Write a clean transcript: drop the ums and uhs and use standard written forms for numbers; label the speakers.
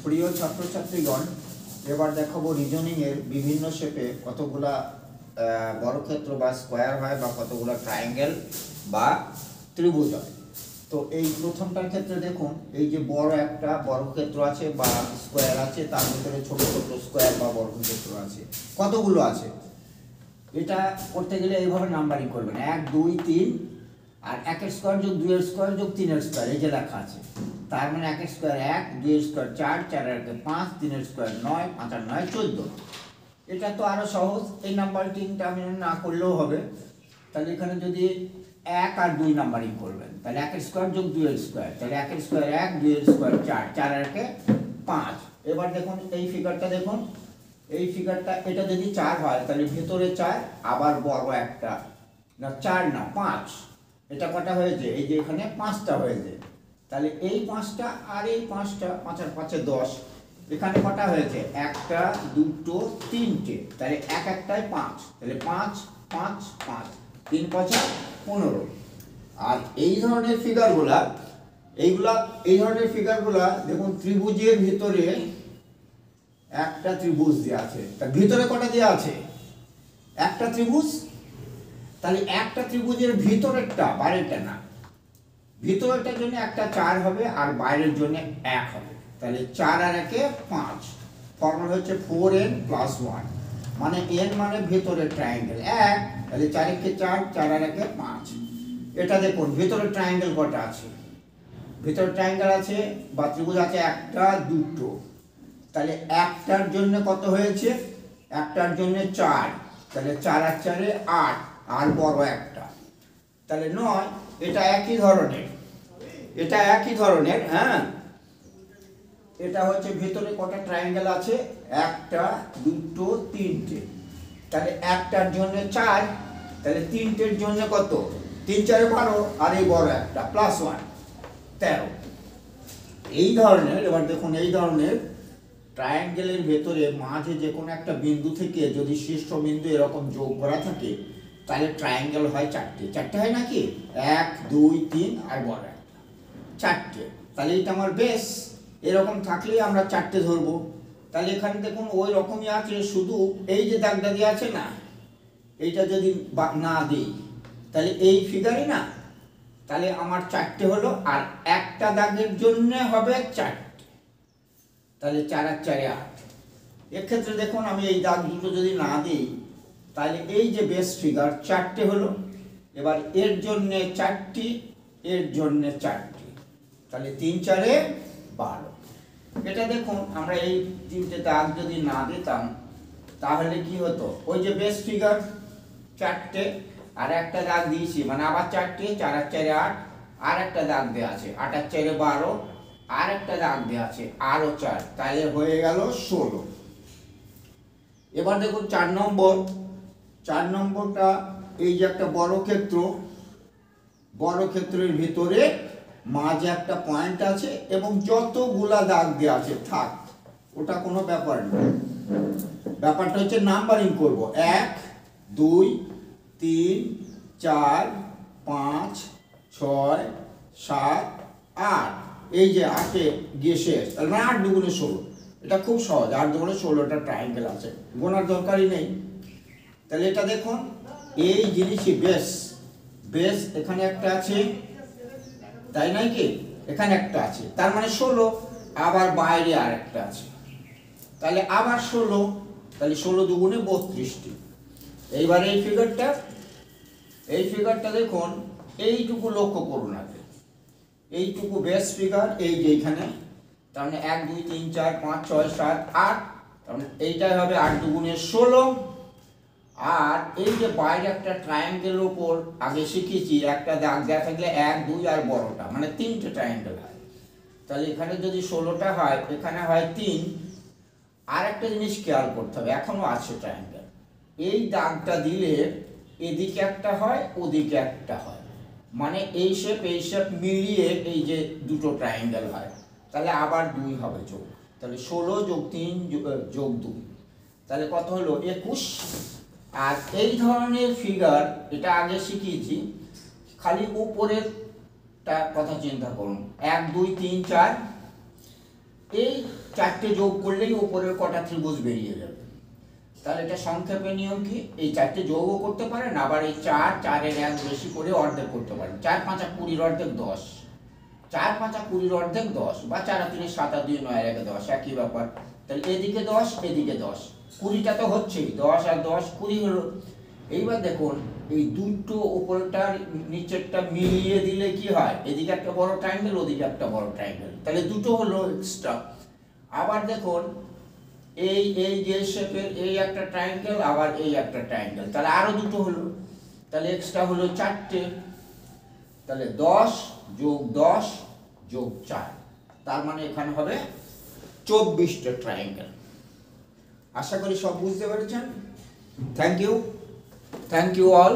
Speaker 1: প্রিয় ছাত্রছাত্রীগণ, এবার দেখাবো রিজনিং এর বিভিন্ন শেপে কতগুলা বর্গক্ষেত্র বা স্কোয়ার হয় বা কতগুলা ট্রায়াঙ্গেল বা ত্রিভুজ হয়। তো এই প্রথমটার ক্ষেত্রে দেখুন, এই যে বড় একটা বর্গক্ষেত্র আছে বা স্কোয়ার আছে, তার ভিতরে ছোট ছোট স্কোয়ার বা বর্গক্ষেত্র আছে, কতগুলো আছে। এটা করতে গেলে এইভাবে নাম্বারিং করবেন, 1 2 3 আর 1 এর স্কোয়ার যোগ 2 এর স্কোয়ার যোগ 3 এর স্কোয়ার, এই যে লেখা আছে। তার মানে 1 এর স্কোয়ার 1, 2 এর স্কোয়ার 4, 4 এর 5, 3 এর স্কোয়ার 9, 5 আর 9 14। এটা তো আরো সহজ, এই নাম্বারিংটা আমি না করলেও হবে। তাহলে এখানে যদি 1 আর 2 নাম্বারিং করবেন, তাহলে 1 এর স্কোয়ার যোগ 2 এর স্কোয়ার, তাহলে 1 এর স্কোয়ার 1, 2 এর স্কোয়ার 4, 4 আর 5। এবার দেখুন এই ফিগারটা, দেখুন এই ফিগারটা, এটা যদি 4 হয় তাহলে ভেতরে 4 আবার বড় একটা, না 4 না 5, এটা কটা হয়েছে, এই যে এখানে 5টা হয়েছে। তাহলে এই 5টা আর এই 5টা, 5 আর 5 10, এখানে কটা হয়েছে, একটা দুটো তিনটে, তাহলে এক একটায় 5, তাহলে 5 5 5, 3 5 15। আর এই ধরনের ফিগারগুলা, এই ধরনের ফিগারগুলা দেখুন, ত্রিভুজের ভিতরে একটা ত্রিভুজ দেওয়া আছে, তার ভিতরে কটা দেওয়া আছে, একটা ত্রিভুজ। তাহলে একটা ত্রিভুজের ভিতরেরটা, বাইরেরটা না, ভিতরেরটার জন্য একটা 4 হবে আর বাইরের জন্য 1 হবে। তাহলে 4 আর 1 5, ফর্মুলা হচ্ছে 4n + 1, মানে n মানে ভেতরের ট্রায়াঙ্গেল 1, তাহলে 4 একে 4, 4 আর 1 5। এটা দেখুন ভিতরের ট্রায়াঙ্গেল কটা আছে, ভিতরের ট্রায়াঙ্গেল আছে বা ত্রিভুজ আছে একটা দুটো, তাহলে একটার জন্য কত হয়েছে, একটার জন্য 4, তাহলে 4 আর 4 8, আর বড় একটা, তাহলে 9। এটা একই ধরনের, এটা একই ধরনের, হ্যাঁ। এটা হচ্ছে ভিতরে কটা ট্রায়াঙ্গেল আছে, একটা দুটো তিনটে, তাহলে একটার জন্য 4, তাহলে তিনটের জন্য কত, 3 4 12, আর এই বড় একটা +1 13। এই ধরনের, এবার দেখুন এই ধরনের ট্রায়াঙ্গেলের ভেতরে মাঝে যে কোনো একটা বিন্দু থেকে যদি শীর্ষবিন্দু এরকম যোগ করা থাকে, তাহলে ট্রায়াঙ্গেল হয় 4টে, 4টে হয় নাকি, 1 2 3 আর বড় একটা, 4টে। তাহলে এটা আমার বেস, এরকম থাকলেই আমরা 4টে ধরবো। তাহলে এখানে দেখুন ওই রকমই আছে, শুধু এই যে দাগটা দিয়ে আছে না, এইটা যদি না দিই তাহলে এই ফিগারই না, তাহলে আমার 4টে হলো, আর একটা দাগের জন্য হবে 4টে, তাহলে 4 আর 4 8। এক্ষেত্রে দেখুন আমি এই দাগ দুটো যদি না দিই, তাহলে এই যে বেস ফিগার 4টে হলো। এবার এর জন্য 4টি, এর জন্য 4টি, তাহলে 3 4 12। এটা দেখুন আমরা এই তিনটে দাগ যদি না দিতাম তাহলে কি হতো, ওই যে বেস ফিগার 4টে আর একটা দাগ দিয়েছি, মানে আবার 4টে, 4 আর 4 8, আর একটা দাগ দেওয়া আছে 8 আর 4 12, আর একটা দাগ দেওয়া আছে আরো 4, তাহলে হয়ে গেল 16। এবার দেখুন 4 নম্বরটা, এই যে একটা বর্গক্ষেত্র, বর্গক্ষেত্রের ভিতরে মাঝে একটা পয়েন্ট আছে এবং যতগুলা দাগ দেওয়া আছে থাক, ওটা কোনো ব্যাপার না। ব্যাপারটা হচ্ছে নাম্বারিং করব, 1 2 3 4 5 6 7 8, এই যে 8-এ গিয়ে শেষ, তার মানে 8 দুগুণে 16। এটা খুব সহজ, 8 দুগুণে 16টা ট্রায়াঙ্গেল আছে, গোনার দরকারই নেই। তাহলে এটা দেখুন এই জিনিসই বেস এখানে একটা আছে, তাই নয় কি, এখানে একটা আছে, তার মানে 16, আবার বাইরে আর একটা আছে, তাহলে আবার 16, তাহলে 16 দুগুণে 32টি। এইবার এই ফিগারটা দেখুন, এইটুকু লক্ষ্য করুন আগে, এইটুকু বেস ফিগার, এই যে এইখানে, তার মানে 1 2 3 4 5 6 7 8, তার মানে এইটাই হবে 8 দুগুণে 16। আর এই যে বাইরে একটা ট্রায়াঙ্গেলের উপর আগে শিখেছি, একটা দাগ দেওয়া থাকলে 1 2 আর বড়টা, মানে 3টে ট্রায়াঙ্গেল হয়। তাহলে এখানে যদি 16টা হয়, এখানে হয় 3। আর একটা জিনিস খেয়াল করতে হবে, এখনো আছে ট্রায়াঙ্গেল, এই দাগটা দিলে এদিকে একটা হয় ওদিকে একটা হয়, মানে এই শেপ মিলিয়ে এই যে দুটো ট্রায়াঙ্গেল হয়, তাহলে আবার 2 হবে যোগ, তাহলে 16 যোগ 3 যোগ 2, তাহলে কত হলো 21। আর এই ধরনের ফিগার, এটা আগে শিখিয়েছি, খালি উপরের কথা চিন্তা করুন, 1 2 3 4, এই চারটে যোগ করলেই ওপরের কটা ত্রিভুজ বেরিয়ে যাবে। তাহলে এটা সংক্ষেপে নিয়ম কি, এই চারটে যোগও করতে পারেন, আবার এই চারের এক বেশি করে অর্ধেক করতে পারেন। 4 5 20 অর্ধেক 10, 4 5 20 অর্ধেক 10, বা 4 3 7 2 9 1 10, একই ব্যাপার। তাহলে এদিকে 10 এদিকে 10, 20টা তো হচ্ছেই, 10 আর 10 20 হলো। এইবার দেখুন এই দুটো উপরটার নিচেরটা মিলিয়ে দিলে কি হয়, এদিকে একটা বড় ট্রায়াঙ্গেল ওদিকে একটা বড় ট্রায়াঙ্গেল, তাহলে দুটো হলো এক্সট্রা। আবার দেখুন এই এই যে শেপের এই একটা ট্রায়াঙ্গেল, আবার এই একটা ট্রায়াঙ্গেল, তাহলে আরো দুটো হলো, তাহলে এক্সট্রা হলো 4টে। তাহলে 10 যোগ 10 যোগ 4, তার মানে এখানে হবে 24টা ট্রায়াঙ্গেল। আশা করি সব বুঝতে পেরেছেন। Thank you all.